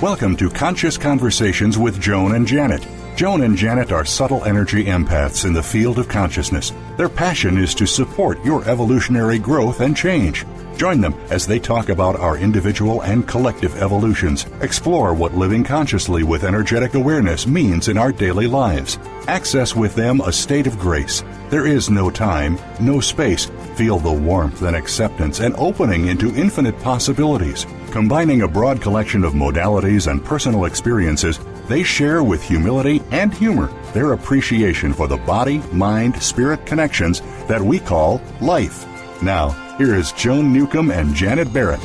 Welcome to Conscious Conversations with Joan and Janet. Joan and Janet are subtle energy empaths in the field of consciousness. Their passion is to support your evolutionary growth and change. Join them as they talk about our individual and collective evolutions, explore what living consciously with energetic awareness means in our daily lives. Access with them a state of grace. There is no time, no space. Feel the warmth and acceptance and opening into infinite possibilities. Combining a broad collection of modalities and personal experiences, they share with humility and humor their appreciation for the body, mind, spirit connections that we call life. Now, here is Joan Newcomb and Janet Barrett.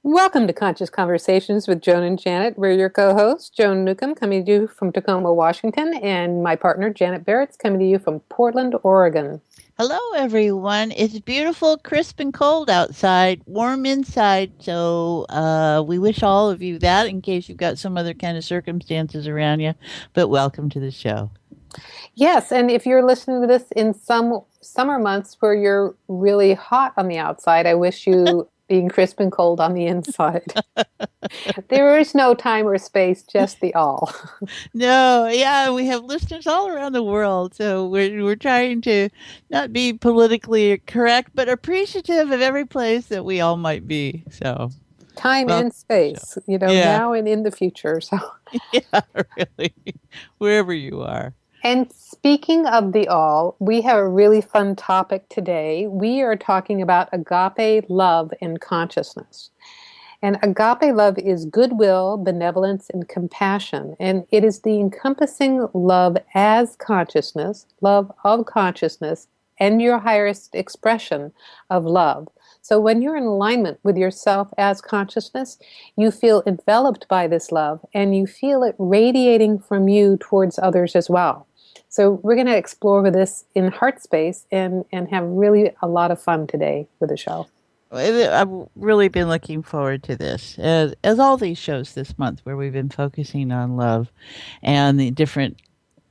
Welcome to Conscious Conversations with Joan and Janet. We're your co-hosts, Joan Newcomb, coming to you from Tacoma, Washington, and my partner, Janet Barrett's coming to you from Portland, Oregon. Hello, everyone. It's beautiful, crisp, and cold outside, warm inside. So we wish all of you that in case you've got some other kind of circumstances around you. But welcome to the show. Yes, and if you're listening to this in some summer months where you're really hot on the outside, I wish you being crisp and cold on the inside. There is no time or space, just the all. No, yeah, we have listeners all around the world, so we're trying to not be politically correct, but appreciative of every place that we all might be. So time and space, now and in the future. So yeah, really, wherever you are. And speaking of the all, we have a really fun topic today. We are talking about agape love and consciousness. And agape love is goodwill, benevolence, and compassion. And it is the encompassing love as consciousness, love of consciousness, and your highest expression of love. So when you're in alignment with yourself as consciousness, you feel enveloped by this love, and you feel it radiating from you towards others as well. So we're going to explore this in heart space and have really a lot of fun today with the show. I've really been looking forward to this, as all these shows this month where we've been focusing on love and the different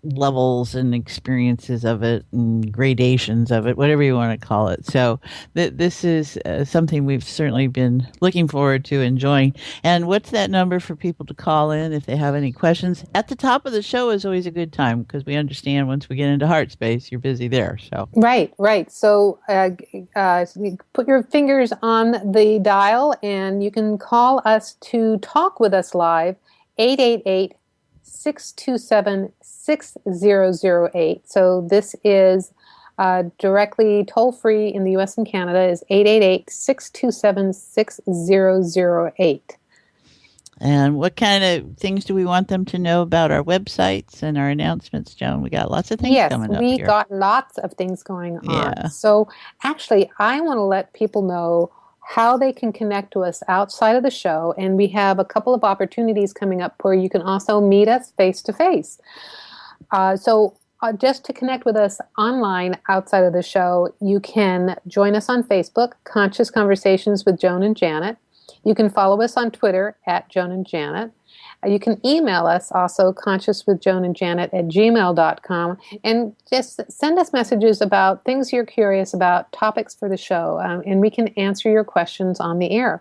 levels and experiences of it and gradations of it, whatever you want to call it. So this is something we've certainly been looking forward to enjoying. And what's that number for people to call in if they have any questions? At the top of the show is always a good time because we understand once we get into heart space, you're busy there. So Right. So put your fingers on the dial and you can call us to talk with us live, 888-627-6008. So this is directly toll-free in the U.S. and Canada is 888-627-6008. And what kind of things do we want them to know about our websites and our announcements, Joan? We got lots of things coming up here. Yes, we got lots of things going on. Yeah. So actually, I want to let people know how they can connect to us outside of the show, and we have a couple of opportunities coming up where you can also meet us face-to-face. So just to connect with us online outside of the show, you can join us on Facebook, Conscious Conversations with Joan and Janet. You can follow us on Twitter at Joan and Janet. You can email us also, consciouswithjoanandjanet@gmail.com, and just send us messages about things you're curious about, topics for the show, and we can answer your questions on the air.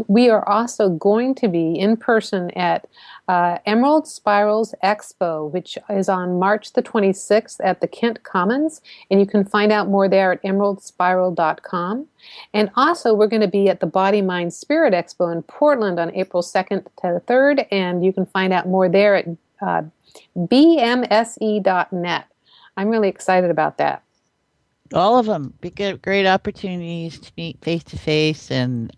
We are also going to be in person at Emerald Spirals Expo, which is on March the 26th at the Kent Commons, and you can find out more there at emeraldspiral.com. And also, we're going to be at the Body, Mind, Spirit Expo in Portland on April 2nd to the 3rd, and you can find out more there at bmse.net. I'm really excited about that. All of them. Great opportunities to meet face-to-face and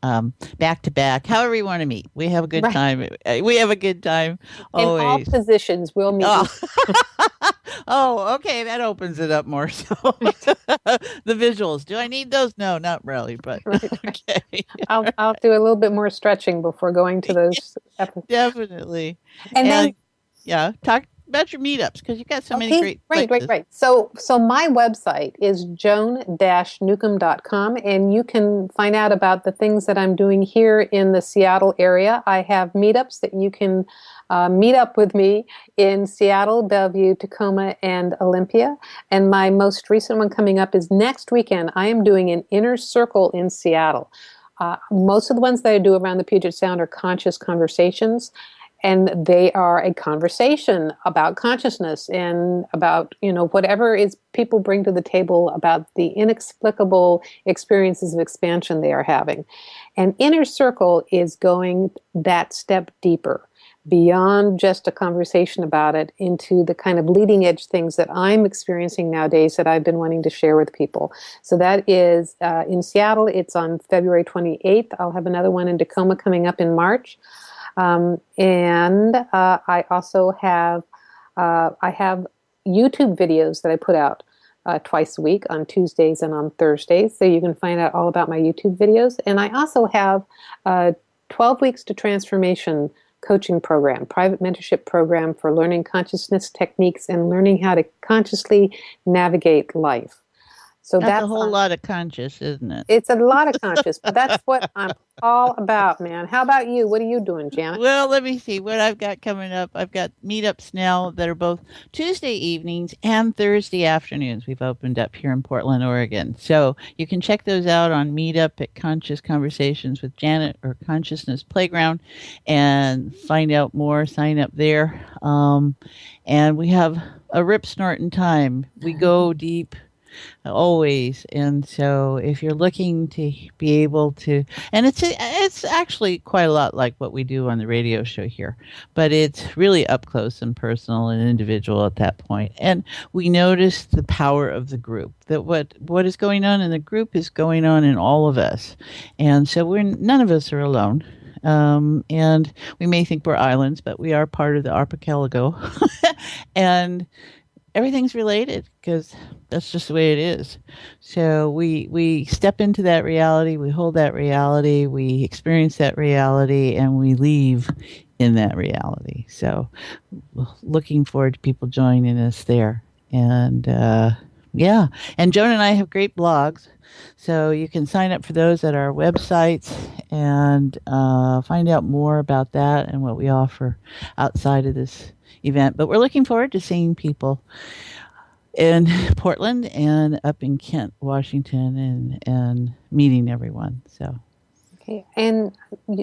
back-to-back, however you want to meet. We have a good time. We have a good time always. In all positions, we'll meet. Oh, okay. That opens it up more. So the visuals. Do I need those? No, not really, but okay. I'll do a little bit more stretching before going to those episodes. Definitely. And then, yeah, talk. about your meetups, because you've got so many Okay, great right, right, places. right. So my website is joan-newcomb.com, and you can find out about the things that I'm doing here in the Seattle area. I have meetups that you can meet up with me in Seattle, Bellevue, Tacoma, and Olympia. And my most recent one coming up is next weekend. I am doing an inner circle in Seattle. Most of the ones that I do around the Puget Sound are conscious conversations, and they are a conversation about consciousness and about, whatever is people bring to the table about the inexplicable experiences of expansion they are having. And inner circle is going that step deeper, beyond just a conversation about it, into the kind of leading edge things that I'm experiencing nowadays that I've been wanting to share with people. So that is in Seattle. It's on February 28th. I'll have another one in Tacoma coming up in March. And I also have YouTube videos that I put out twice a week on Tuesdays and on Thursdays. So you can find out all about my YouTube videos. And I also have 12 Weeks to Transformation coaching program, private mentorship program for learning consciousness techniques and learning how to consciously navigate life. So That's a that's whole lot of conscious, isn't it? it's a lot of conscious, but that's what I'm all about, man. How about you? What are you doing, Janet? Well, let me see what I've got coming up. I've got meetups now that are both Tuesday evenings and Thursday afternoons. We've opened up here in Portland, Oregon. So you can check those out on Meetup at Conscious Conversations with Janet or Consciousness Playground and find out more. Sign up there. And we have a rip snorting time. We go deep always. And so if you're looking to be able to, and it's actually quite a lot like what we do on the radio show here, but it's really up close and personal and individual at that point. And we notice the power of the group, that what is going on in the group is going on in all of us. And so none of us are alone. And we may think we're islands, but we are part of the archipelago. And everything's related because that's just the way it is. So we step into that reality, we hold that reality, we experience that reality, and we leave in that reality. So looking forward to people joining us there. And yeah, and Joan and I have great blogs. So you can sign up for those at our websites and find out more about that and what we offer outside of this event. But we're looking forward to seeing people in Portland and up in Kent, Washington, and meeting everyone. So. Okay. And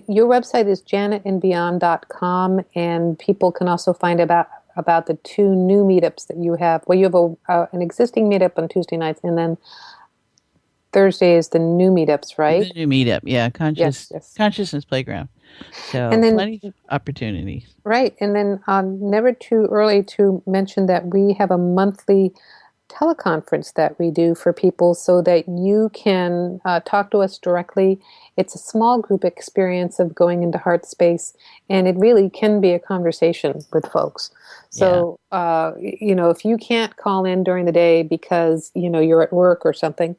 your website is janetandbeyond.com, and people can also find about the two new meetups that you have. Well, you have an existing meetup on Tuesday nights, and then Thursday is the new meetups, right? The new meetup, yeah, Yes, yes. Consciousness Playground. So And then, plenty of opportunities. right, and then never too early to mention that we have a monthly teleconference that we do for people so that you can talk to us directly. It's a small group experience of going into heart space, and it really can be a conversation with folks. So, if you can't call in during the day because, you're at work or something,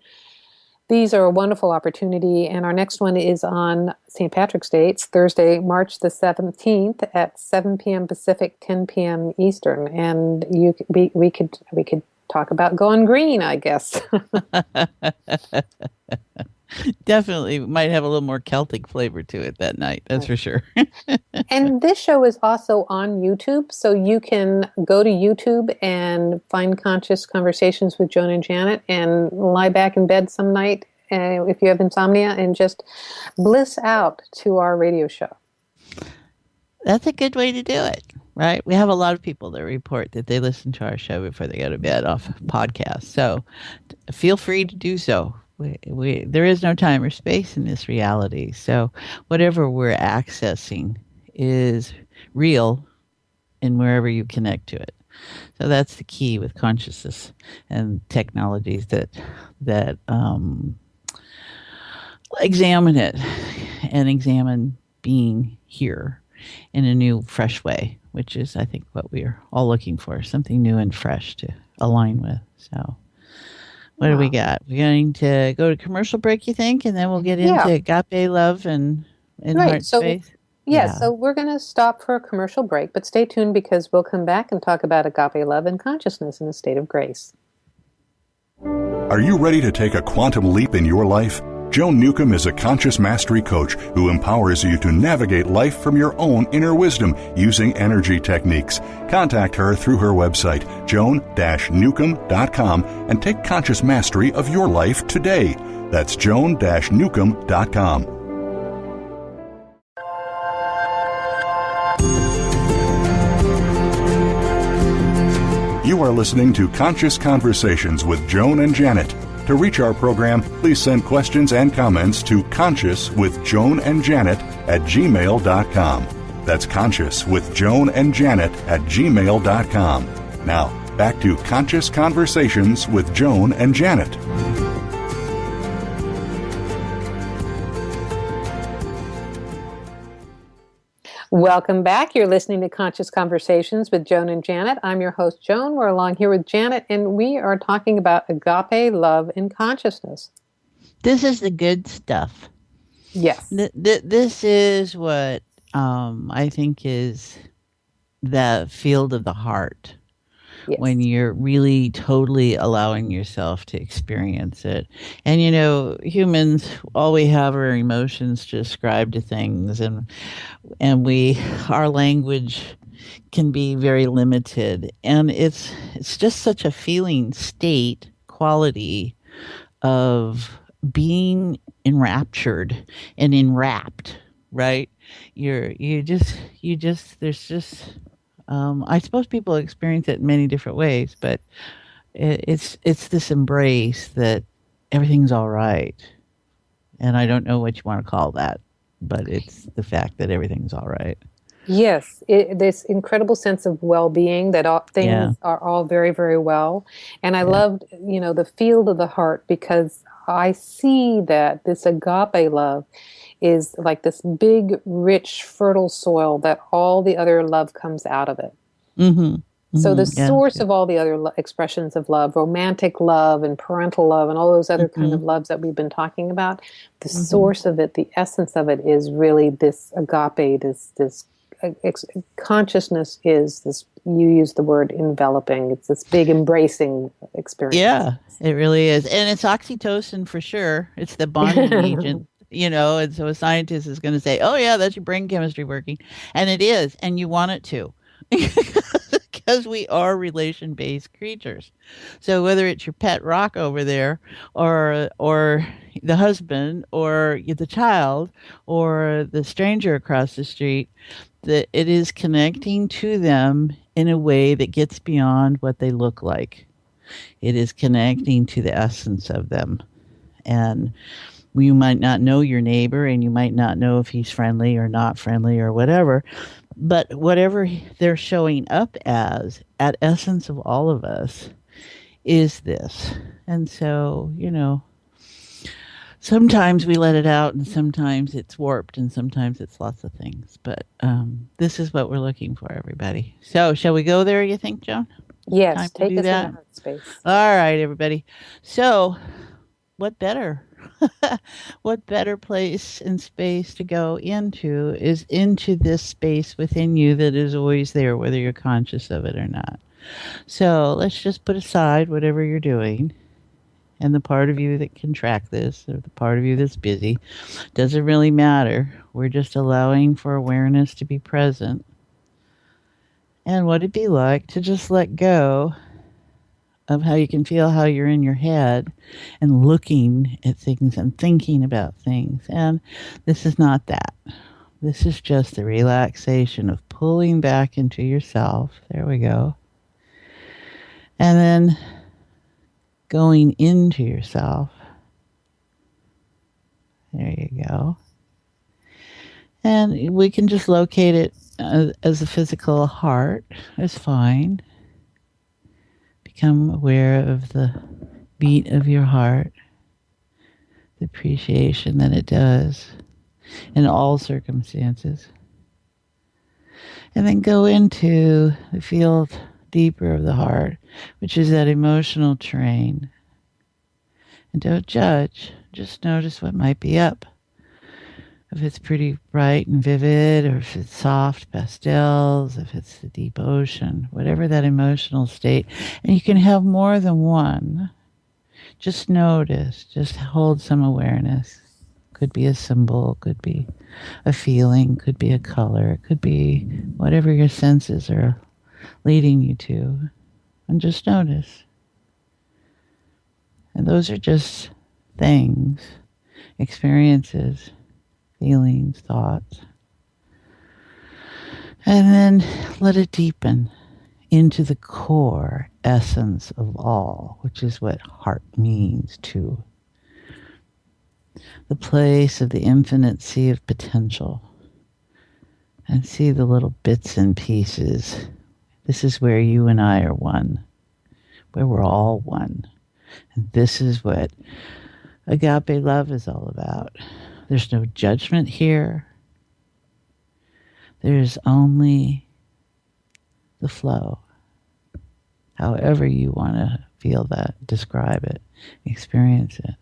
these are a wonderful opportunity. And our next one is on St. Patrick's Day. It's Thursday, March the 17th at 7 p.m. Pacific, 10 p.m. Eastern. And we could talk about going green, I guess. Definitely might have a little more Celtic flavor to it that night. That's for sure. And this show is also on YouTube, so you can go to YouTube and find Conscious Conversations with Joan and Janet and lie back in bed some night if you have insomnia and just bliss out to our radio show. That's a good way to do it, right? We have a lot of people that report that they listen to our show before they go to bed off podcasts. So feel free to do so. There is no time or space in this reality. So whatever we're accessing is real in wherever you connect to it. So that's the key with consciousness and technologies that examine it and examine being here in a new, fresh way, which is, I think, what we're all looking for, something new and fresh to align with. So what do we got? We're going to go to commercial break, you think, and then we'll get into Agape Love and Right. Heart Space? Yes, so we're going to stop for a commercial break, but stay tuned because we'll come back and talk about agape love and consciousness in a state of grace. Are you ready to take a quantum leap in your life? Joan Newcomb is a conscious mastery coach who empowers you to navigate life from your own inner wisdom using energy techniques. Contact her through her website, joan-newcomb.com, and take conscious mastery of your life today. That's joan-newcomb.com. You are listening to Conscious Conversations with Joan and Janet. To reach our program, please send questions and comments to consciouswithjoanandjanet@gmail.com. That's consciouswithjoanandjanet@gmail.com. Now, back to Conscious Conversations with Joan and Janet. Welcome back. You're listening to Conscious Conversations with Joan and Janet. I'm your host, Joan. We're along here with Janet, and we are talking about agape love and consciousness. This is the good stuff. Yes. This is what I think is the field of the heart. Yes. When you're really totally allowing yourself to experience it. And, you know, humans, all we have are emotions to ascribe to things. And our language can be very limited. And it's just such a feeling state, quality of being enraptured and enwrapped, right? I suppose people experience it in many different ways, but it's this embrace that everything's all right. And I don't know what you want to call that, but it's the fact that everything's all right. Yes, this incredible sense of well-being that things are all very, very well. And I loved, the field of the heart because I see that this agape love is like this big, rich, fertile soil that all the other love comes out of it. Mm-hmm. Mm-hmm. So the source of all the other expressions of love, romantic love and parental love and all those other kind of loves that we've been talking about, the source of it, the essence of it is really this agape, this consciousness is this, you use the word enveloping, it's this big embracing experience. Yeah, it really is. And it's oxytocin for sure. It's the bonding agent. And so a scientist is going to say, oh, yeah, that's your brain chemistry working. And it is. And you want it to. Because we are relation-based creatures. So whether it's your pet rock over there or the husband or the child or the stranger across the street, that it is connecting to them in a way that gets beyond what they look like. It is connecting to the essence of them. And you might not know your neighbor and you might not know if he's friendly or not friendly or whatever, but whatever they're showing up as, at essence of all of us, is this. And so, sometimes we let it out and sometimes it's warped and sometimes it's lots of things. But this is what we're looking for, everybody. So shall we go there, you think, Joan? Yes, take us in the heart space. All right, everybody. So what better? What better place and space to go into is into this space within you that is always there, whether you're conscious of it or not. So let's just put aside whatever you're doing and the part of you that can track this or the part of you that's busy. Doesn't really matter. We're just allowing for awareness to be present. And what it'd be like to just let go of how you can feel how you're in your head and looking at things and thinking about things. And this is not that. This is just the relaxation of pulling back into yourself. There we go. And then going into yourself. There you go. And we can just locate it as a physical heart. It's fine. Become aware of the beat of your heart, the appreciation that it does in all circumstances. And then go into the field deeper of the heart, which is that emotional terrain. And don't judge, just notice what might be up. if it's pretty bright and vivid, or if it's soft pastels, if it's the deep ocean, whatever that emotional state. And you can have more than one. Just notice, just hold some awareness. Could be a symbol, could be a feeling, could be a color, could be whatever your senses are leading you to. And just notice. And those are just things, experiences, feelings, thoughts. And then let it deepen into the core essence of all, which is what heart means too. The place of the infinite sea of potential. And see the little bits and pieces. This is where you and I are one, where we're all one. And this is what agape love is all about. There's no judgment here. There's only the flow. However you want to feel that, describe it, experience it.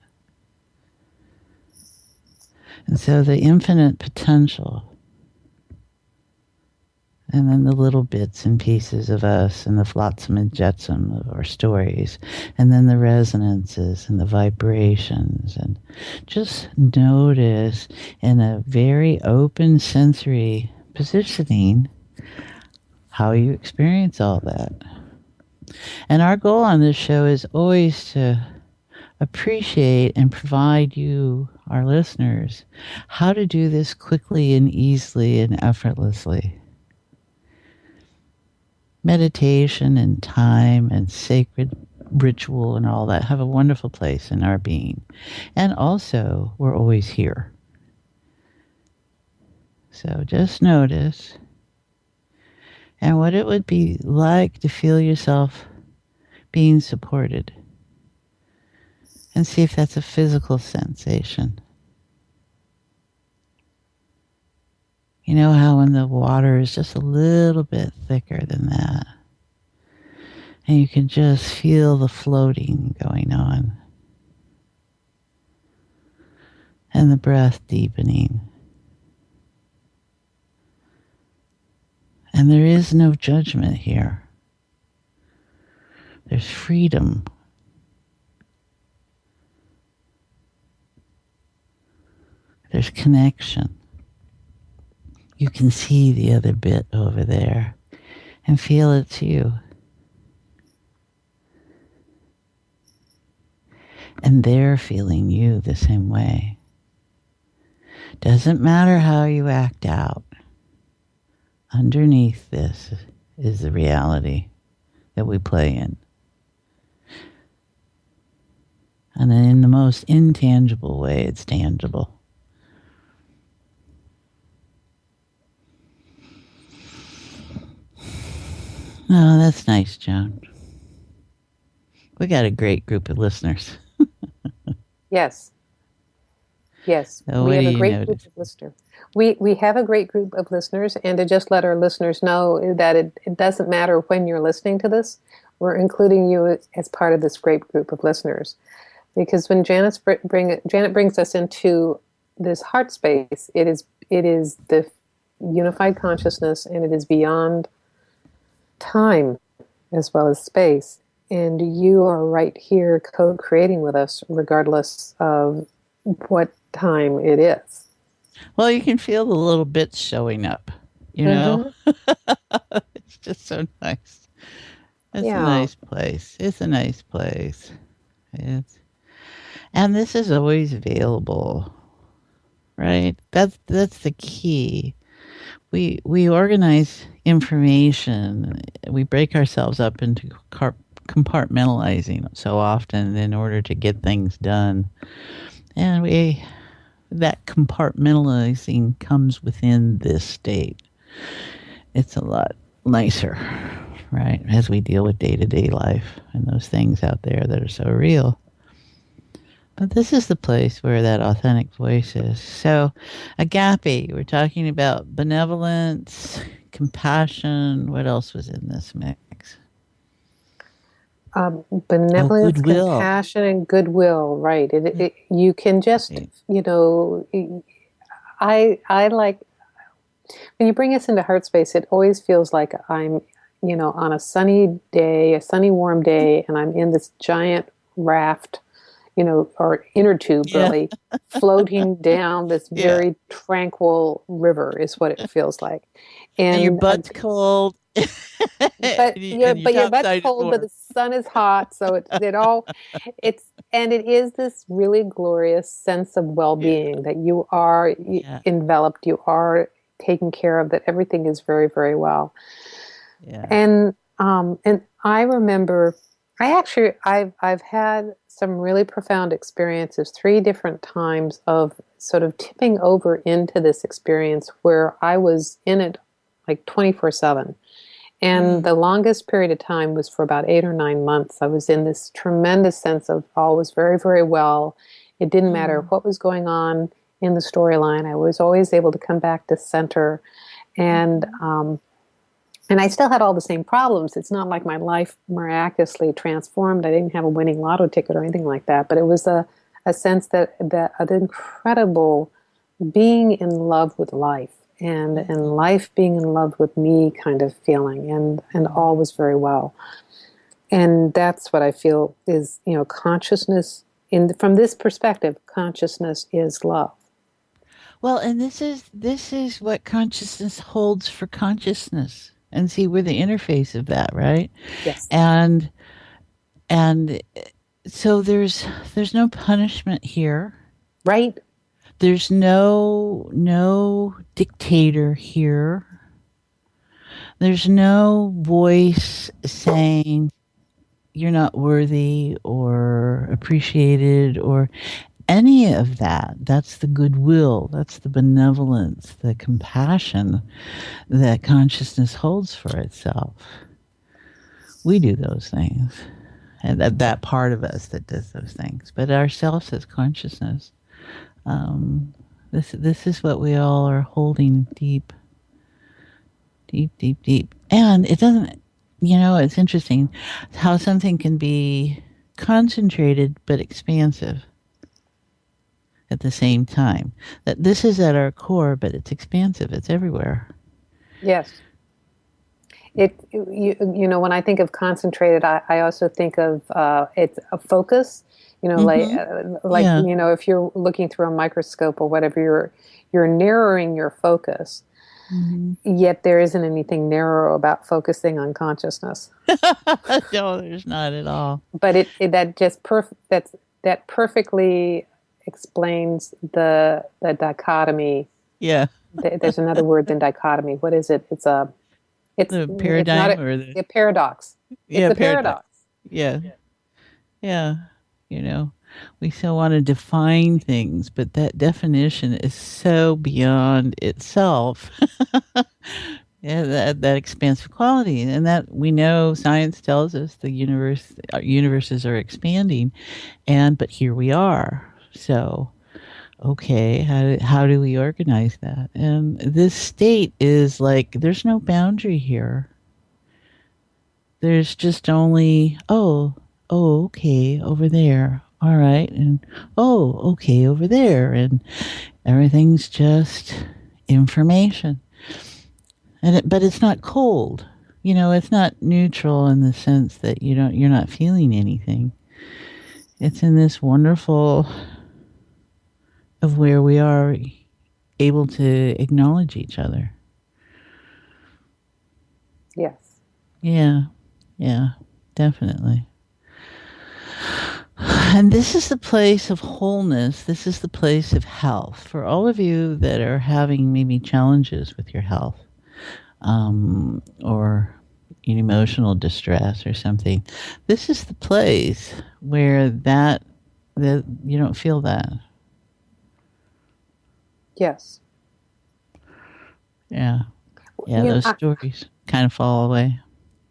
And so the infinite potential, and then the little bits and pieces of us and the flotsam and jetsam of our stories, and then the resonances and the vibrations, and just notice in a very open sensory positioning how you experience all that. And our goal on this show is always to appreciate and provide you, our listeners, how to do this quickly and easily and effortlessly. Meditation and time and sacred ritual and all that have a wonderful place in our being. And also, we're always here. So just notice and what it would be like to feel yourself being supported. And see if that's a physical sensation. You know how when the water is just a little bit thicker than that, and you can just feel the floating going on, and the breath deepening. And there is no judgment here. There's freedom. There's connection. You can see the other bit over there and feel it's you. And they're feeling you the same way. Doesn't matter how you act out. Underneath this is the reality that we play in. And in the most intangible way, it's tangible. Oh, that's nice, Joan. We got a great group of listeners. Yes. Yes, So we what have do a you great group notice? of listeners. We have a great group of listeners, and to just let our listeners know that it doesn't matter when you're listening to this, we're including you as part of this great group of listeners. Because when Janet brings us into this heart space, it is the unified consciousness, and it is beyond time as well as space. And you are right here co-creating with us, regardless of what time it is. Well, you can feel the little bits showing up, you know? Mm-hmm. It's just so nice. It's a Yeah. nice place. It's a nice place. It's, and this is always available, right? That's the key. We organize information. We break ourselves up into compartmentalizing so often in order to get things done. And that compartmentalizing comes within this state. It's a lot nicer, right? As we deal with day-to-day life and those things out there that are so real. But this is the place where that authentic voice is. So, agape, we're talking about benevolence, compassion. What else was in this mix? Oh, Benevolence, goodwill. compassion, and goodwill. Right. You can just, Right. you know, I like when you bring us into heart space, it always feels like I'm, on a sunny day, a sunny, warm day, and I'm in this giant raft, or inner tube Yeah. really, floating down this Yeah. very tranquil river is what it feels like. And your And butt's cold. but And your your top butt's side is cold, but warm. the sun is hot, so it's and it is this really glorious sense of Yeah. well-being that you are Yeah. enveloped, you are taken care of, that everything is very, very well. Yeah. And I remember, I've had some really profound experiences, three different times of sort of tipping over into this experience where I was in it like 24/7. And Mm. the longest period of time was for about 8 or 9 months. I was in this tremendous sense of all was very, very well. It didn't matter Mm. what was going on in the storyline. I was always able to come back to center. And Mhm. and I still had all the same problems. It's not like my life miraculously transformed. I didn't have a winning lotto ticket or anything like that. But it was a sense that an incredible being in love with life and Mhm. life being in love with me kind of feeling, and all was very well. And that's what I feel is, consciousness in from this perspective, consciousness is love. Well, and this is what consciousness holds for consciousness. And see, we're the interface of that, right? Yes. And and so there's no punishment here. Right? There's no dictator here. There's no voice saying you're not worthy or appreciated or any of that. That's the goodwill, that's the benevolence, the compassion that consciousness holds for itself. We do those things. And that part of us that does those things. But ourselves as consciousness, um, this is what we all are holding deep, deep, deep, deep. And it doesn't, it's interesting how something can be concentrated but expansive at the same time. That this is at our core, but it's expansive. It's everywhere. Yes. When I think of concentrated, I also think of it's a focus. Mm-hmm. Yeah. If you're looking through a microscope or whatever, you're narrowing your focus. Mm-hmm. Yet there isn't anything narrow about focusing on consciousness. No, there's not at all. But that perfectly explains the dichotomy. Yeah. There's another word than dichotomy. What is it? The It's not paradigm or the a paradox. It's yeah a paradigm. paradox. Yeah. Yeah. You know, we so want to define things, but that definition is so beyond itself. Yeah, that expansive quality, and that we know science tells us the universes are expanding, and but here we are. So, okay, how do we organize that? And this state is like there's no boundary here. There's just only, okay, over there. All right. And, okay, over there. And everything's just information. But it's not cold. It's not neutral in the sense that you're not feeling anything. It's in this wonderful of where we are able to acknowledge each other. Yes. Yeah. Yeah. Definitely. And this is the place of wholeness. This is the place of health for all of you that are having maybe challenges with your health, or emotional distress or something. This is the place where that you don't feel that. Yes. Yeah, yeah. You know, Those stories kind of fall away.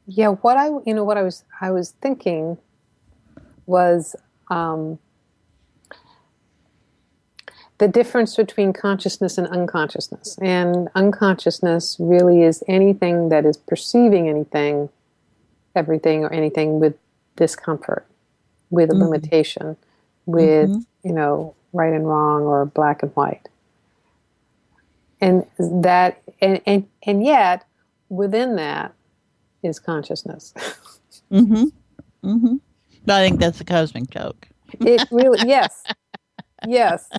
yeah. What I was thinking was um, the difference between consciousness and unconsciousness. And unconsciousness really is anything that is perceiving anything, everything, or anything with discomfort, with a Mm-hmm. limitation, with Mm-hmm. right and wrong or black and white. And that, and yet within that is consciousness. Mm-hmm. Mm-hmm. I think that's the cosmic joke. It really, yes, yes.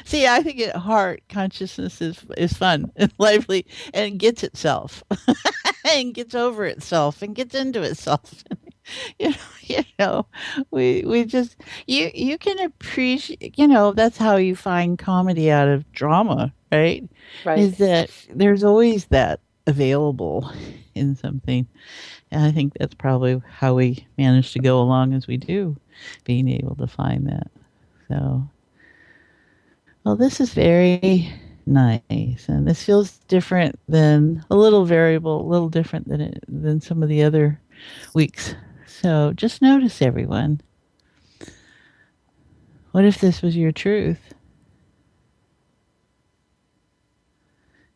See, I think at heart, consciousness is fun and lively and gets itself and gets over itself and gets into itself. You know, we just you can appreciate. That's how you find comedy out of drama, right? Right. Is that there's always that available in something, and I think that's probably how we manage to go along as we do, being able to find that. So. Well, this is very nice, and this feels different than a little variable, a little different than some of the other weeks. So just notice, everyone. What if this was your truth?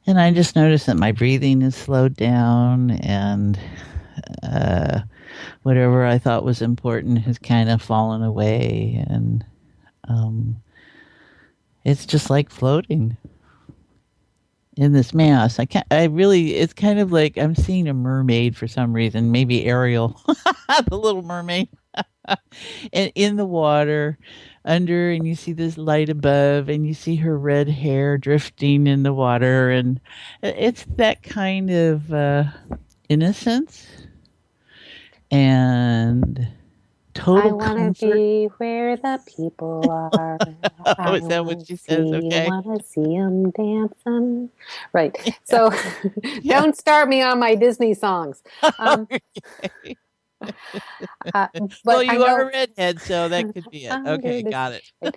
And I just noticed that my breathing is slowed down, and uh, whatever I thought was important has kind of fallen away, and um, it's just like floating in this mass. I can't. I really. It's kind of like I'm seeing a mermaid for some reason. Maybe Ariel, the Little Mermaid, and in the water, under, and you see this light above, and you see her red hair drifting in the water, and it's that kind of innocence and I total want to comfort. be where the people are. Oh, I is that what want she says? Okay. to see them dancing. Right. So Yeah. don't start me on my Disney songs. Um, Okay. uh, Well, but I you are a know redhead, so that could be it. under Okay, this. got it. Right.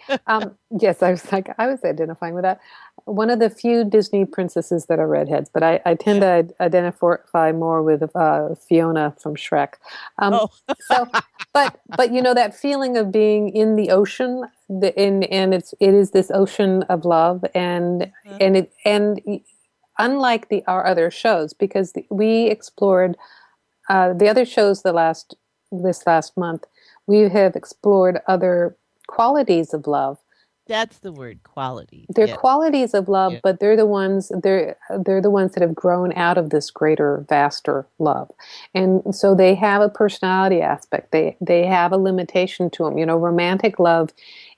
Yes, I was identifying with that. One of the few Disney princesses that are redheads, but I tend Yeah. to identify more with Fiona from Shrek. Um, Oh. so, but that feeling of being in the ocean, and it is this ocean of love, and unlike our other shows, because we explored the other shows this last month, we have explored other qualities of love. That's the word, qualities. They're Yeah. qualities of love, Yeah. but they're the ones that have grown out of this greater, vaster love, and so they have a personality aspect. They have a limitation to them. Romantic love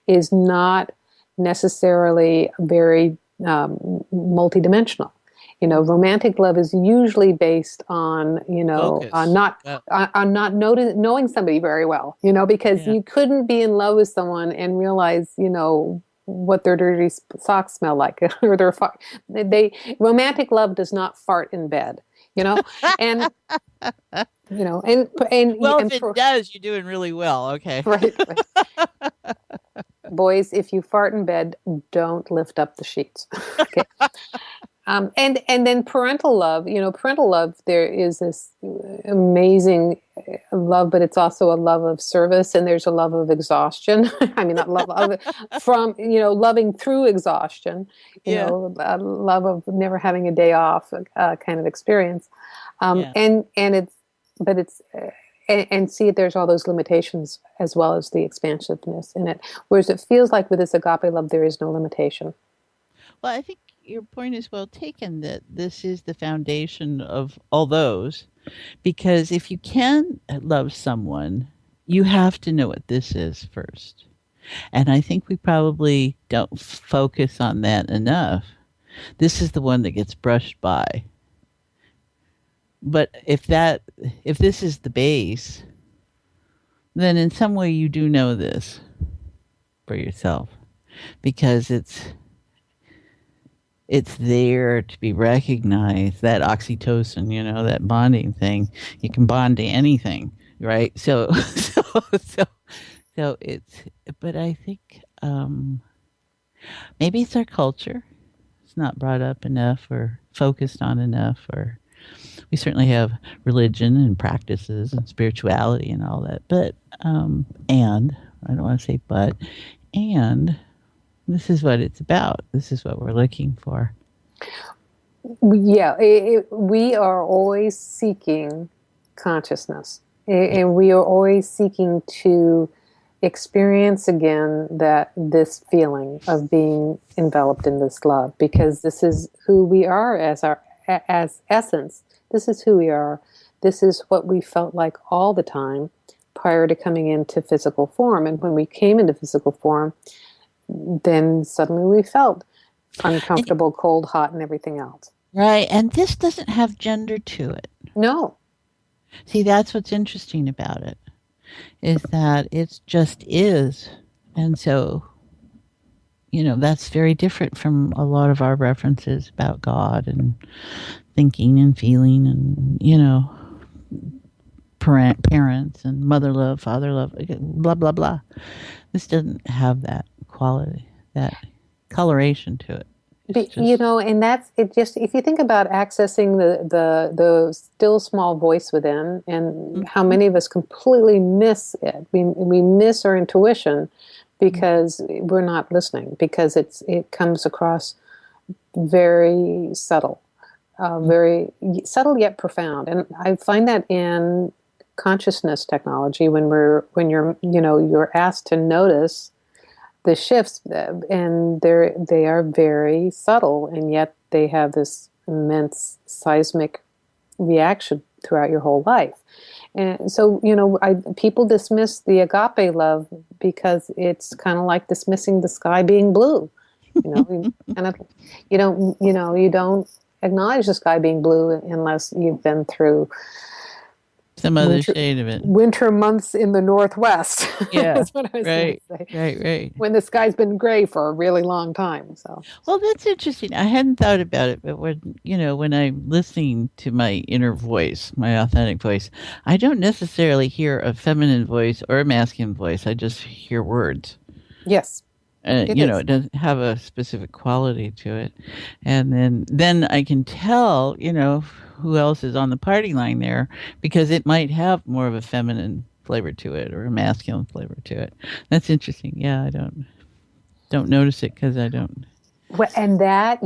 is not necessarily very multidimensional. Romantic love is usually based on Focus. not not knowing somebody very well. Because Yeah. you couldn't be in love with someone and realize what their dirty socks smell like, or they romantic love does not fart in bed. You know, and Well, if and it does, you're doing really well. Okay. right, right. Boys, if you fart in bed, don't lift up the sheets. Okay. And then parental love, there is this amazing love, but it's also a love of service, and there's a love of exhaustion. I mean, not love of from loving through exhaustion. Yeah. A love of never having a day off, kind of experience. Yeah. And it's but it's and see, there's all those limitations as well as the expansiveness in it. Whereas it feels like with this agape love, there is no limitation. Well, I think your point is well taken that this is the foundation of all those. Because if you can love someone, you have to know what this is first. And I think we probably don't focus on that enough. This is the one that gets brushed by. But if this is the base, then in some way you do know this for yourself because it's there to be recognized. That oxytocin, that bonding thing, you can bond to anything, right? So it's, but I think maybe it's our culture. It's not brought up enough or focused on enough, or we certainly have religion and practices and spirituality and all that. But and I don't want to say but, and this is what it's about. This is what we're looking for. Yeah, we are always seeking consciousness, Yeah. and we are always seeking to experience again this feeling of being enveloped in this love, because this is who we are as essence. This is who we are. This is what we felt like all the time prior to coming into physical form. And when we came into physical form, then suddenly we felt uncomfortable, cold, hot, and everything else. Right. And this doesn't have gender to it. No. See, that's what's interesting about it, is that it just is. And so, that's very different from a lot of our references about God and thinking and feeling and, parents and mother love, father love, blah, blah, blah. This doesn't have that quality, that coloration to it. And that's it. Just if you think about accessing the still small voice within, and how many of us completely miss it. We miss our intuition because we're not listening, because it comes across very subtle, very subtle yet profound. And I find that in consciousness technology, when you're asked to notice the shifts, and they are very subtle, and yet they have this immense seismic reaction throughout your whole life. And so, people dismiss the agape love because it's kind of like dismissing the sky being blue. You don't acknowledge the sky being blue unless you've been through some other shade of it. Winter months in the Northwest. Yeah. That's what I was going to say. Right. When the sky's been gray for a really long time. So. Well, that's interesting. I hadn't thought about it, but when I'm listening to my inner voice, my authentic voice, I don't necessarily hear a feminine voice or a masculine voice. I just hear words. Yes. It doesn't have a specific quality to it. And then I can tell, who else is on the party line there, because it might have more of a feminine flavor to it or a masculine flavor to it. That's interesting. Yeah, I don't notice it because I don't. Well, and that,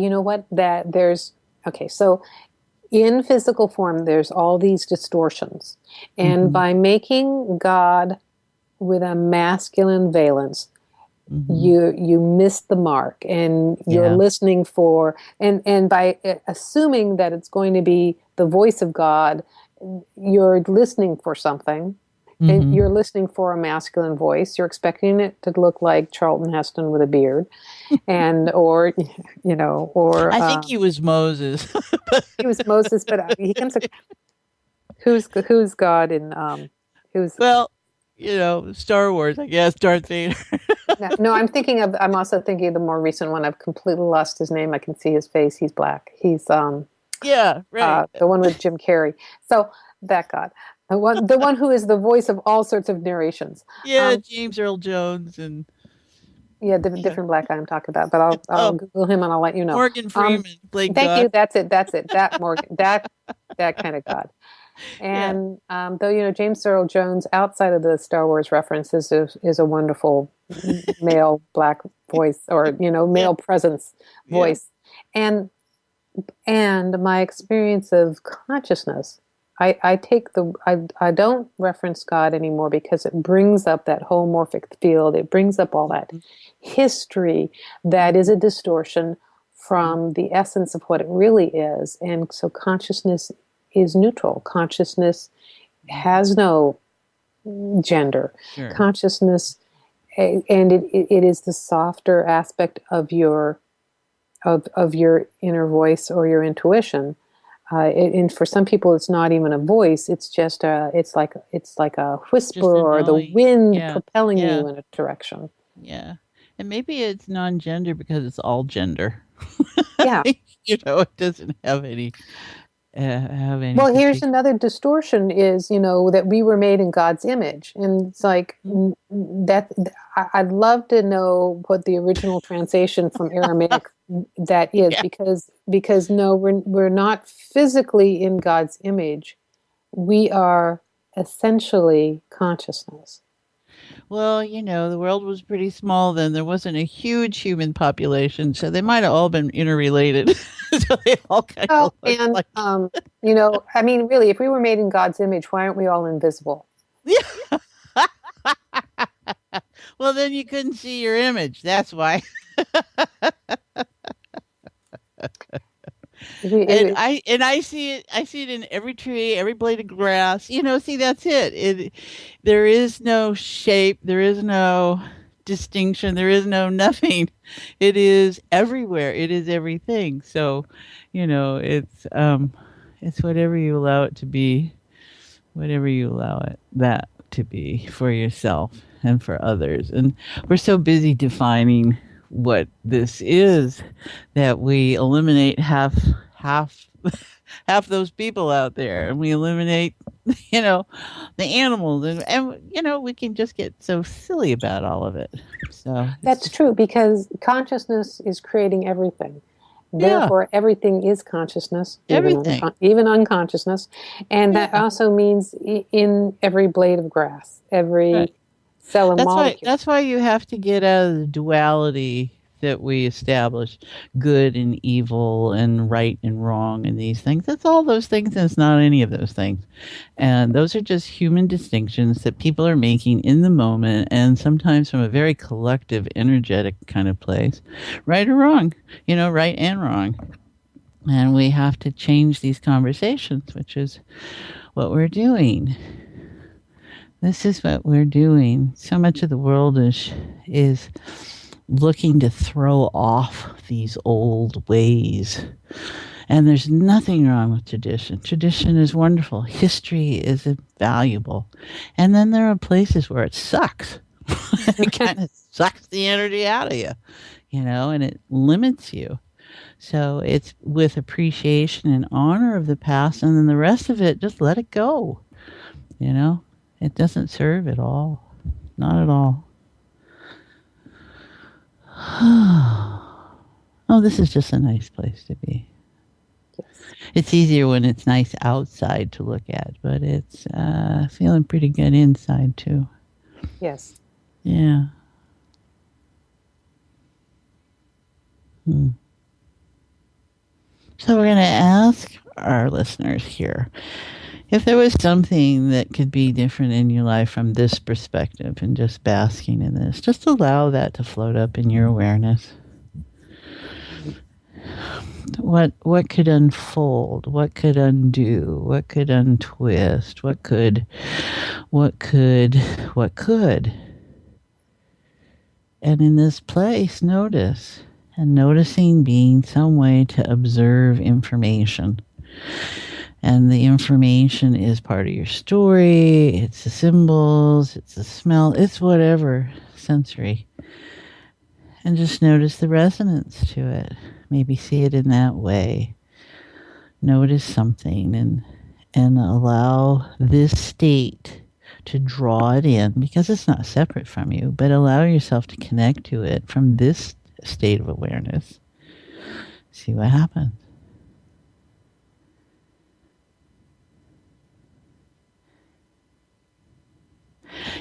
that there's, okay, so in physical form, there's all these distortions. And by making God with a masculine valence, you miss the mark, and you're listening for, and by assuming that it's going to be the voice of God, you're listening for something, and you're listening for a masculine voice. You're expecting it to look like Charlton Heston with a beard, or I think he was Moses. He was Moses, but he comes. Who's God in who's? Well, Star Wars, I guess, Darth Vader. No, I'm also thinking of the more recent one. I've completely lost his name. I can see his face. He's black. He's yeah, right. The one with Jim Carrey. So that God, the one who is the voice of all sorts of narrations. Yeah, James Earl Jones and. Yeah, the different black guy I'm talking about, but I'll Google him and I'll let you know. Morgan Freeman, thank God. You. That's it. That Morgan. that kind of God. And though James Earl Jones, outside of the Star Wars references, is a wonderful male black voice, or male presence voice, and my experience of consciousness, I don't reference God anymore, because it brings up that homomorphic field. It brings up all that history that is a distortion from the essence of what it really is, and so consciousness is neutral. Consciousness has no gender. Sure. Consciousness, and it is the softer aspect of your inner voice or your intuition. And for some people, it's not even a voice. It's just it's like a whisper, or the wind propelling you in a direction. Yeah, and maybe it's non-gender because it's all gender. Yeah, it doesn't have any. Well, here's another distortion: is that we were made in God's image, and it's like that. I'd love to know what the original translation from Aramaic that is, because no, we're not physically in God's image. We are essentially consciousness. Well, the world was pretty small then. There wasn't a huge human population, so they might have all been interrelated. So they all kind of and I mean, really, if we were made in God's image, why aren't we all invisible? Yeah. Well, then you couldn't see your image. That's why. If you, And if, I see it. I see it in every tree, every blade of grass. See, that's it. There is no shape. There is no distinction. There is no nothing. It is everywhere. It is everything. So, it's whatever you allow it to be, whatever you allow it that to be for yourself and for others. And we're so busy defining what this is that we eliminate half half those people out there, and we eliminate you know the animals, and we can just get so silly about all of it. So it's that's just, true because consciousness is creating everything. yeah, Therefore, everything is consciousness, everything. even unconsciousness, and that Yeah, also means in every blade of grass, right. every cell and molecule. That's why you have to get out of the duality that we establish, good and evil and right and wrong and these things. That's all those things, and it's not any of those things. And those are just human distinctions that people are making in the moment, and sometimes from a very collective, energetic kind of place, right or wrong, right and wrong. And we have to change these conversations, which is what we're doing. This is what we're doing. So much of the world is looking to throw off these old ways. And there's nothing wrong with tradition. Tradition is wonderful. History is valuable. And then there are places where it sucks. It kind of sucks the energy out of you, and it limits you. So it's with appreciation and honor of the past, and then the rest of it, just let it go. You know, it doesn't serve at all. Not at all. Oh, this is just a nice place to be. Yes. It's easier when it's nice outside to look at, but it's feeling pretty good inside too. Yes. Yeah. Hmm. So we're going to ask our listeners here if there was something that could be different in your life from this perspective and just basking in this, just allow that to float up in your awareness. What could unfold? What could undo? What could untwist? What could? And in this place, notice. And noticing being some way to observe information. And the information is part of your story. It's the symbols. It's the smell. It's whatever sensory. And just notice the resonance to it. Maybe see it in that way. Notice something and allow this state to draw it in, because it's not separate from you, but allow yourself to connect to it from this state of awareness. See what happens.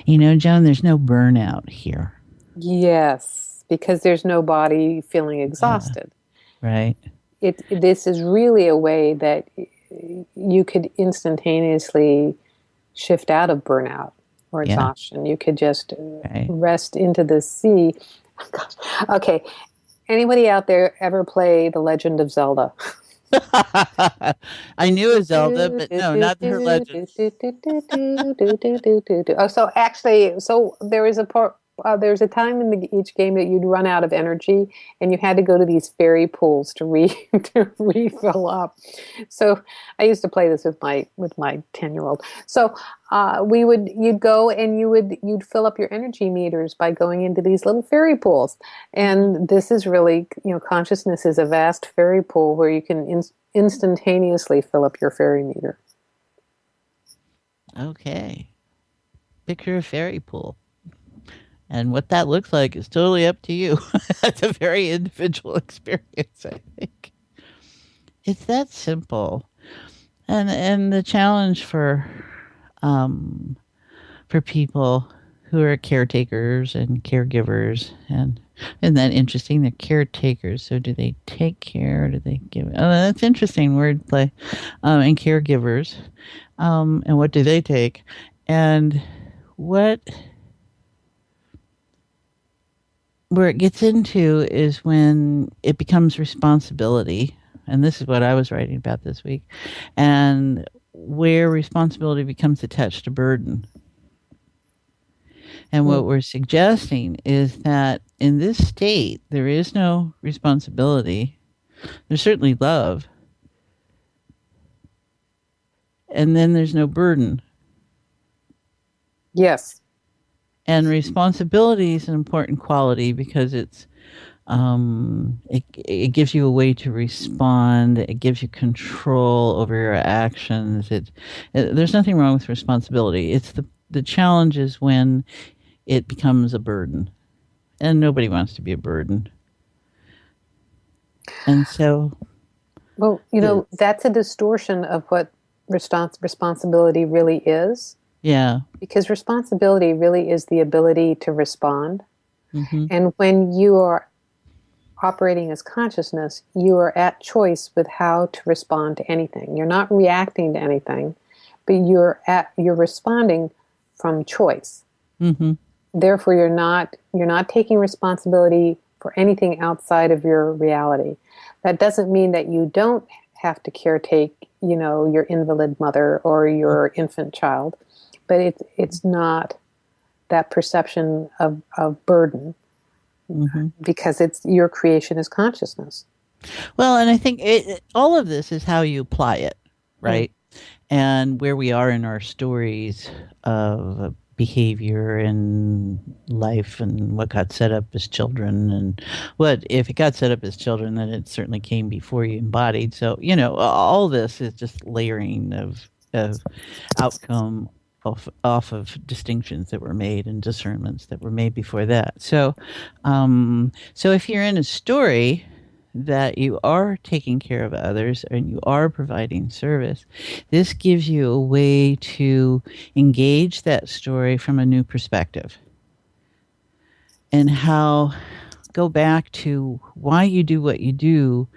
Joan, there's no burnout here. Yes, because there's no body feeling exhausted. Right. This is really a way that you could instantaneously shift out of burnout or Yeah. exhaustion. You could just Right. rest into the sea. Okay. Anybody out there ever play The Legend of Zelda? I knew a Zelda, but no, not her legends. Oh, so actually, there is there's a time in each game that you'd run out of energy, and you had to go to these fairy pools to to refill up. So I used to play this with my 10-year-old. So you'd go and you'd fill up your energy meters by going into these little fairy pools, and this is really, consciousness is a vast fairy pool where you can instantaneously fill up your fairy meter. Okay. Picture a fairy pool. And what that looks like is totally up to you. That's a very individual experience, I think. It's that simple. And the challenge for people who are caretakers and caregivers, and isn't that interesting? They're caretakers. So do they take care? Do they give? Oh, that's interesting wordplay. And caregivers. And what do they take? And what where it gets into is when it becomes responsibility. And this is what I was writing about this week. And where responsibility becomes attached to burden. And what we're suggesting is that in this state, there is no responsibility. There's certainly love. And then there's no burden. Yes. And responsibility is an important quality because it gives you a way to respond. It gives you control over your actions. There's nothing wrong with responsibility. It's the challenge is when it becomes a burden, and nobody wants to be a burden. And so, well, that's a distortion of what responsibility really is. Yeah. Because responsibility really is the ability to respond. Mm-hmm. And when you are operating as consciousness, you are at choice with how to respond to anything. You're not reacting to anything, but you're responding from choice. Mm-hmm. Therefore, you're not taking responsibility for anything outside of your reality. That doesn't mean that you don't have to caretake, your invalid mother or your infant child, but it's not that perception of burden. Mm-hmm. Because it's your creation is consciousness. Well, and I think all of this is how you apply it, right? And where we are in our stories of behavior and life and what got set up as children, and what if it got set up as children, then it certainly came before you embodied. So, all this is just layering of outcome off of distinctions that were made and discernments that were made before that. So if you're in a story that you are taking care of others and you are providing service, this gives you a way to engage that story from a new perspective. And go back to why you do what you do,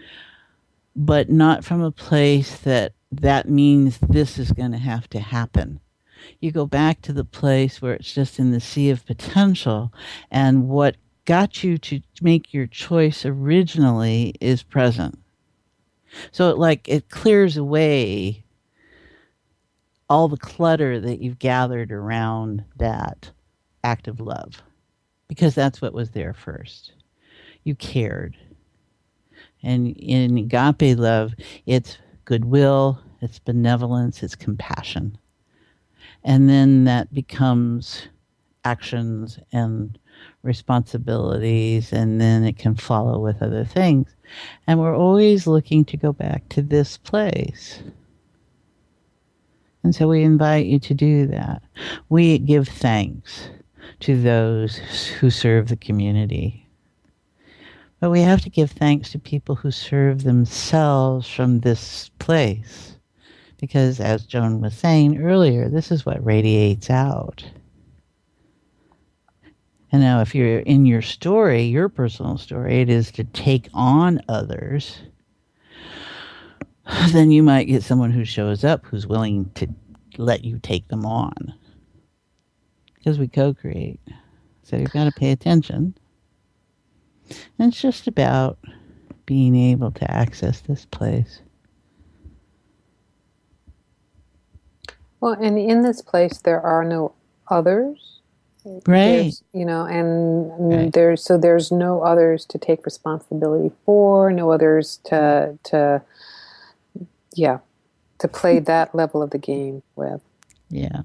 but not from a place that means this is going to have to happen. You go back to the place where it's just in the sea of potential, and what got you to make your choice originally is present. So it clears away all the clutter that you've gathered around that act of love, because that's what was there first. You cared. And in agape love, it's goodwill, it's benevolence, it's compassion. And then that becomes actions and responsibilities, and then it can follow with other things. And we're always looking to go back to this place. And so we invite you to do that. We give thanks to those who serve the community. But we have to give thanks to people who serve themselves from this place. Because as Joan was saying earlier, this is what radiates out. And now if you're in your story, your personal story, it is to take on others, then you might get someone who shows up who's willing to let you take them on. Because we co-create. So you've got to pay attention. And it's just about being able to access this place. Well, and in this place, there are no others. Right. And there's no others to take responsibility for, no others to play that level of the game with. Yeah.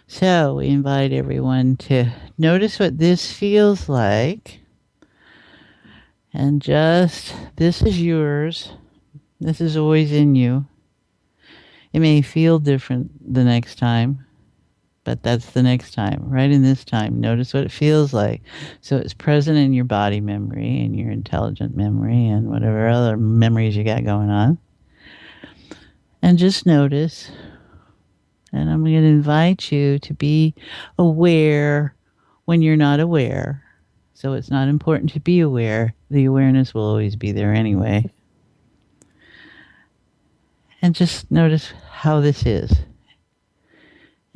So we invite everyone to notice what this feels like. And just, this is yours. This is always in you. It may feel different the next time, but that's the next time. Right in this time, notice what it feels like. So it's present in your body memory and your intelligent memory and whatever other memories you got going on. And just notice. And I'm going to invite you to be aware when you're not aware. So it's not important to be aware. The awareness will always be there anyway. And just notice how this is.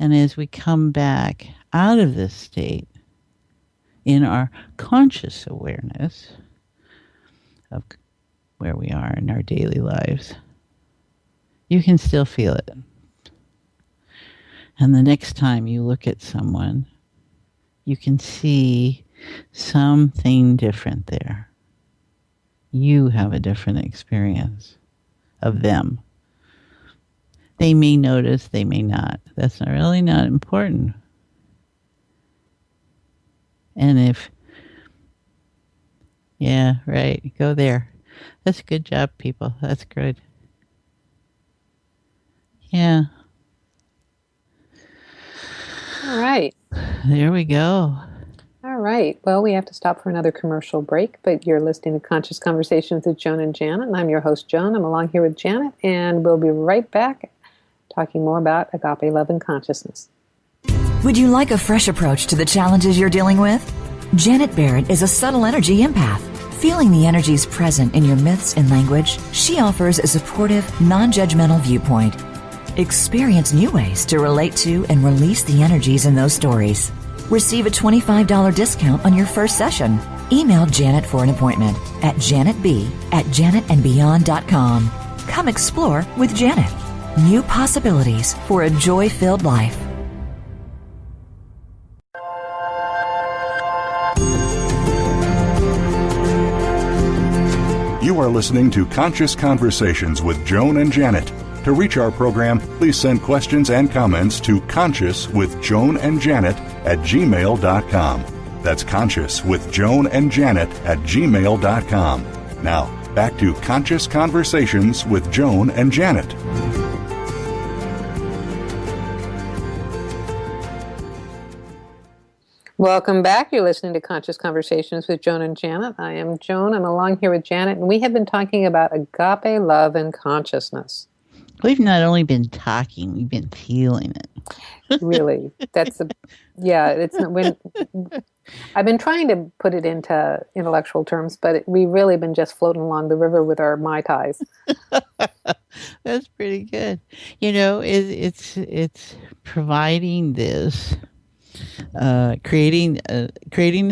And as we come back out of this state, in our conscious awareness of where we are in our daily lives, you can still feel it. And the next time you look at someone, you can see something different there. You have a different experience of them. They may notice, they may not. That's really not important. And if, yeah, right, go there. That's a good job, people. That's good. Yeah. All right. There we go. All right. Well, we have to stop for another commercial break, but you're listening to Conscious Conversations with Joan and Janet, and I'm your host, Joan. I'm along here with Janet, and we'll be right back talking more about agape love and consciousness. Would you like a fresh approach to the challenges you're dealing with? Janet Barrett is a subtle energy empath. Feeling the energies present in your myths and language, she offers a supportive, non-judgmental viewpoint. Experience new ways to relate to and release the energies in those stories. Receive a $25 discount on your first session. Email Janet for an appointment at janetb@janetandbeyond.com. Come explore with Janet. New possibilities for a joy-filled life. You are listening to Conscious Conversations with Joan and Janet. To reach our program, please send questions and comments to consciouswithjoanandjanet@gmail.com. That's consciouswithjoanandjanet@gmail.com. Now, back to Conscious Conversations with Joan and Janet. Welcome back. You're listening to Conscious Conversations with Joan and Janet. I am Joan. I'm along here with Janet, and we have been talking about agape love and consciousness. We've not only been talking, we've been feeling it. Really, it's when I've been trying to put it into intellectual terms, but we've really been just floating along the river with our Mai Tais. That's pretty good. You know, it's providing this, creating a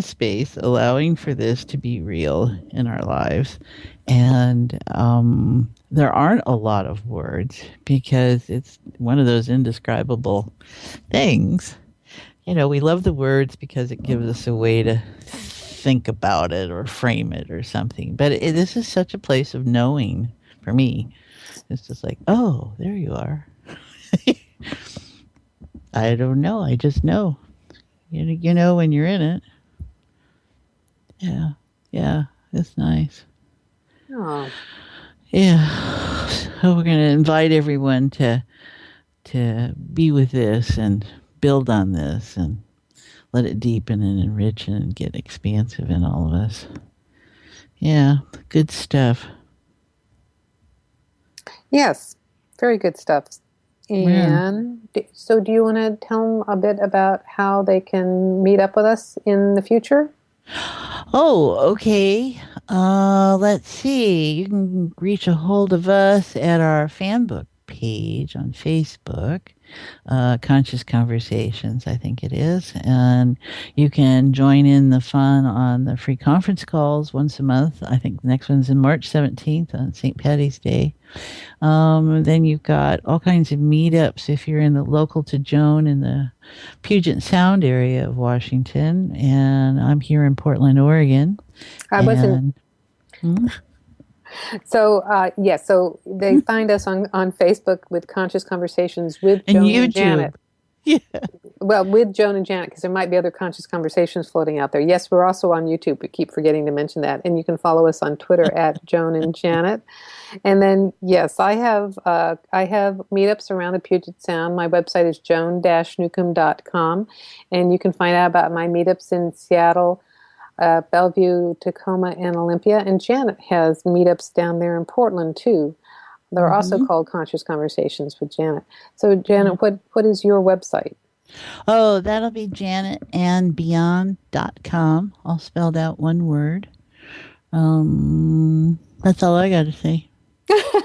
space, allowing for this to be real in our lives, and there aren't a lot of words because it's one of those indescribable things. You know, we love the words because it gives us a way to think about it or frame it or something. But this is such a place of knowing for me. It's just like, oh, there you are. I don't know. I just know. You know when you're in it. Yeah, it's nice. Oh. Yeah. So we're going to invite everyone to be with this and build on this and let it deepen and enrich and get expansive in all of us. Yeah, good stuff. Yes, very good stuff. And so do you want to tell them a bit about how they can meet up with us in the future? Oh, okay. Let's see. You can reach a hold of us at our fan book page on Facebook, Conscious Conversations, I think it is. And you can join in the fun on the free conference calls once a month. I think the next one's in March 17th on St. Patty's Day. Then you've got all kinds of meetups if you're in the local to Joan in the Puget Sound area of Washington. And I'm here in Portland, Oregon. I wasn't. So, so they find us on Facebook with Conscious Conversations with Joan and Janet. Yeah. Well, with Joan and Janet, because there might be other conscious conversations floating out there. Yes, we're also on YouTube. We keep forgetting to mention that. And you can follow us on Twitter at Joan and Janet. And then, yes, I have meetups around the Puget Sound. My website is joan-newcomb.com. And you can find out about my meetups in Seattle, Bellevue, Tacoma, and Olympia. And Janet has meetups down there in Portland, too. They're also called Conscious Conversations with Janet. So, Janet, what is your website? Oh, that'll be janetandbeyond.com, all spelled out one word. That's all I got to say. Well,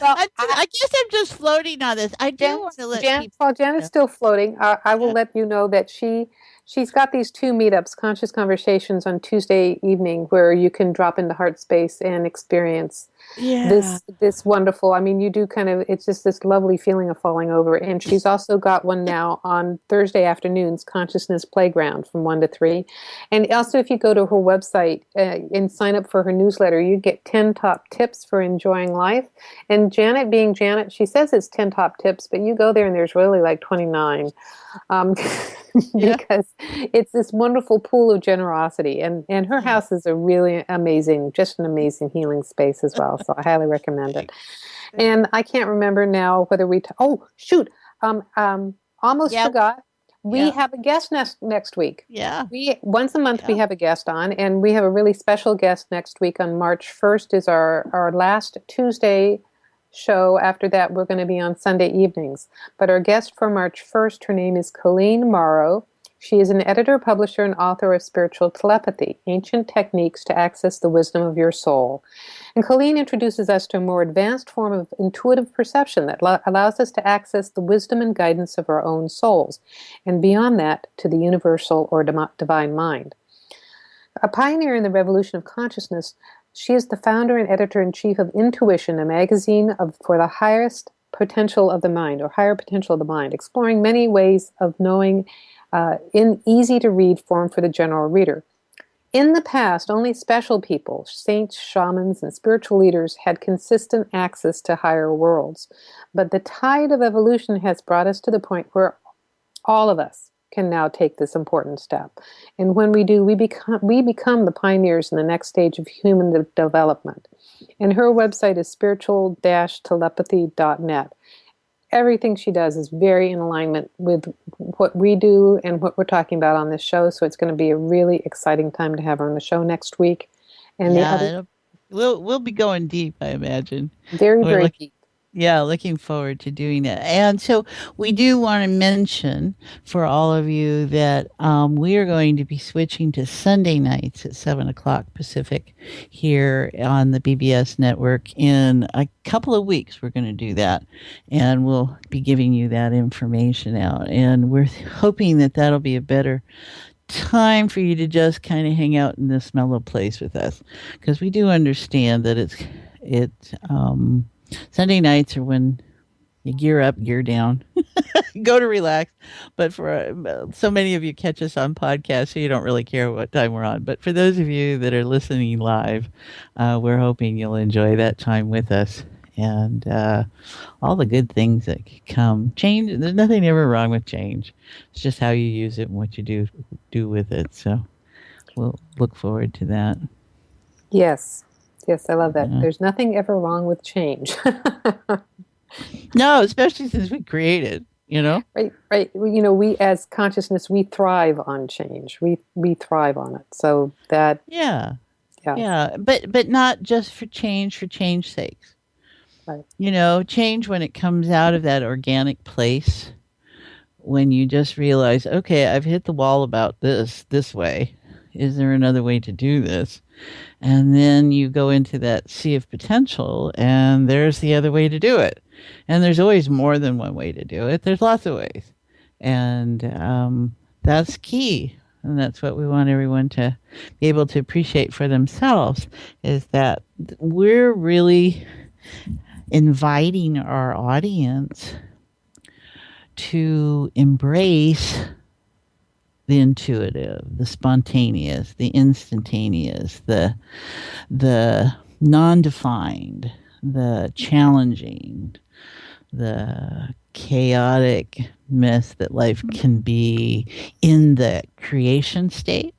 I guess I'm just floating on this. I do want to let people... While Janet's still floating, I will let you know that she She's got these two meetups, Conscious Conversations on Tuesday evening, where you can drop into heart space and experience Yeah. this wonderful, I mean, you do kind of, it's just this lovely feeling of falling over. And she's also got one now on Thursday afternoons, Consciousness Playground from 1 to 3. And also, if you go to her website and sign up for her newsletter, you get 10 top tips for enjoying life. And Janet, being Janet, she says it's 10 top tips, but you go there and there's really like 29. um, Yeah. because it's this wonderful pool of generosity. And her Yeah. house is a really amazing, just an amazing healing space as well. So I highly recommend it. Thanks. And I can't remember now whether oh, shoot. Um, um, Almost Yeah. forgot. We Yeah. have a guest next week. Yeah. We once a month we Yeah. have a guest on, and we have a really special guest next week on March 1st is our last Tuesday show. After that, we're going to be on Sunday evenings. But our guest for March 1st, her name is Colleen Morrow. She is an editor, publisher, and author of Spiritual Telepathy, Ancient Techniques to Access the Wisdom of Your Soul. And Colleen introduces us to a more advanced form of intuitive perception that allows us to access the wisdom and guidance of our own souls, and beyond that, to the universal or divine mind. A pioneer in the revolution of consciousness, she is the founder and editor-in-chief of Intuition, a magazine for the highest potential of the mind, or higher potential of the mind, exploring many ways of knowing in easy-to-read form for the general reader. In the past, only special people, saints, shamans, and spiritual leaders had consistent access to higher worlds. But the tide of evolution has brought us to the point where all of us can now take this important step. And when we do, we become the pioneers in the next stage of human development. And her website is spiritual-telepathy.net. Everything she does is very in alignment with what we do and what we're talking about on this show. So it's going to be a really exciting time to have her on the show next week. And the Yeah. other, We'll be going deep, I imagine. very, We're very looking. deep. Yeah, looking forward to doing it. And so we do want to mention for all of you that we are going to be switching to Sunday nights at 7 o'clock Pacific here on the BBS network in a couple of weeks. We're going to do that, and we'll be giving you that information out. And we're hoping that that'll be a better time for you to just kind of hang out in this mellow place with us, because we do understand that it's Sunday nights are when you gear up, gear down, go to relax. But for so many of you catch us on podcasts, so you don't really care what time we're on. But for those of you that are listening live, we're hoping you'll enjoy that time with us, and all the good things that come. Change. There's nothing ever wrong with change. It's just how you use it and what you do with it. So we'll look forward to that. Yes. Yes, I love that. Yeah. There's nothing ever wrong with change. No, especially since we created. Right, right. We as consciousness, we thrive on change. We thrive on it. So that, Yeah. yeah, Yeah, but not just for change's sake. right. Change when it comes out of that organic place, when you just realize, okay, I've hit the wall about this way. Is there another way to do this? And then you go into that sea of potential, and there's the other way to do it. And there's always more than one way to do it. There's lots of ways. And that's key. And that's what we want everyone to be able to appreciate for themselves, is that we're really inviting our audience to embrace the intuitive, the spontaneous, the instantaneous, the non-defined, the challenging, the chaotic mess that life can be in the creation state,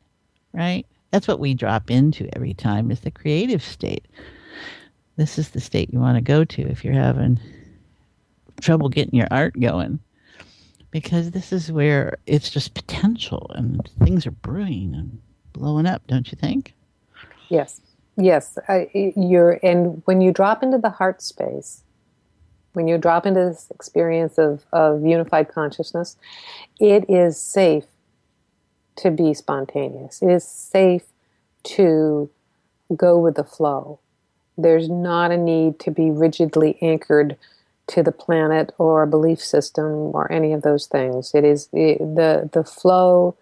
right? That's what we drop into every time, is the creative state. This is the state you want to go to if you're having trouble getting your art going, because this is where it's just potential and things are brewing and blowing up, don't you think? Yes, yes. And when you drop into the heart space, when you drop into this experience of unified consciousness, it is safe to be spontaneous. It is safe to go with the flow. There's not a need to be rigidly anchored to the planet or a belief system or any of those things. The flow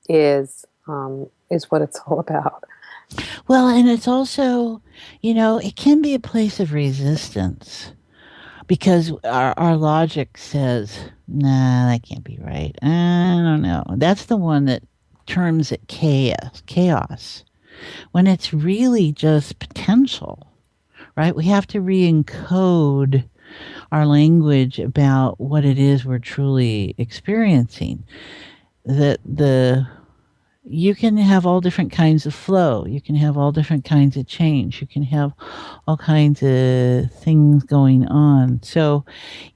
is what it's all about. Well, and it's also, it can be a place of resistance because our logic says, nah, that can't be right. I don't know. That's the one that terms it chaos, when it's really just potential, right? We have to re-encode our language about what it is we're truly experiencing. You can have all different kinds of flow. You can have all different kinds of change. You can have all kinds of things going on. So,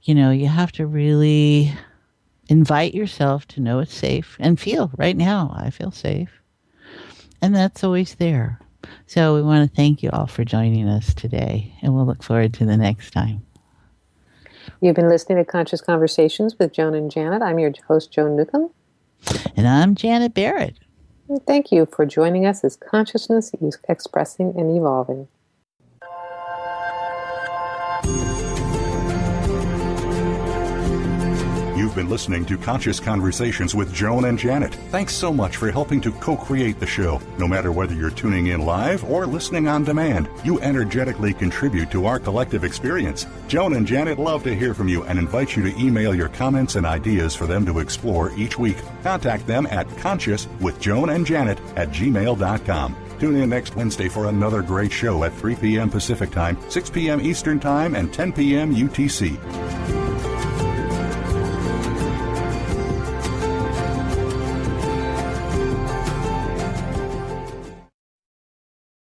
you have to really invite yourself to know it's safe and feel right now, I feel safe. And that's always there. So we want to thank you all for joining us today, and we'll look forward to the next time. You've been listening to Conscious Conversations with Joan and Janet. I'm your host, Joan Newcomb. And I'm Janet Barrett. And thank you for joining us as consciousness is expressing and evolving. You've been listening to Conscious Conversations with Joan and Janet. Thanks so much for helping to co-create the show. No matter whether you're tuning in live or listening on demand, you energetically contribute to our collective experience. Joan and Janet love to hear from you and invite you to email your comments and ideas for them to explore each week. Contact them at consciouswithjoanandjanet@gmail.com. Tune in next Wednesday for another great show at 3 p.m. Pacific Time, 6 p.m. Eastern Time, and 10 p.m. UTC.